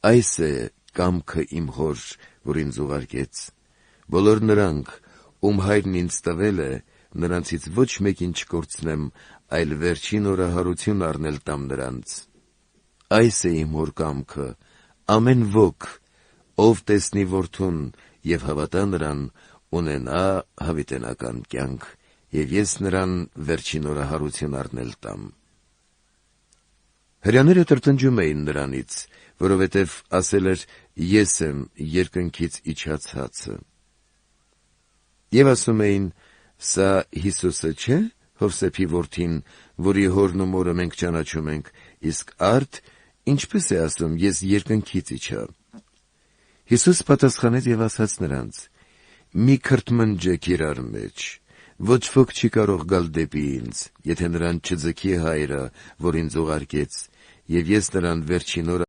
այս է կամքը իմ հոր, որ ինձ ուղարկեց։ Բոլոր նրանք, ում հայրն ինձ տվել է, նրանցից ոչ մեկին չկորցնեմ, այլ վերջին օրը հարություն առնել տամ նրանց։ Այս է իմ հոր կամքը, ամեն ոք, ով տեսնի որդուն և հավատա նրան, ունենա հավիտենական կյանք, և ես նրան վերջին օրը հարություն առնել տամ։ Հրեաները տրտնջում էին նրանից, որովհետև ասել էր. ես եմ երկնքից իջած հացը։ Եվ ասում էին. սա Հիսուսը չէ՞, Հովսեփի որդին, որի հորն ու մորը մենք ճանաչում ենք, իսկ արդ ինչպես է ասում. ես երկնքից իջա։ Հիսուս պատասխանեց և ասաց նրանց. մի քրթմնջեք իրար մեջ, ոչ ոք չի կարող գալ դեպի ինձ, եթե նրան չձգի հայրը, որ ինձ ուղարկեց, և ես նրան վերջին օրը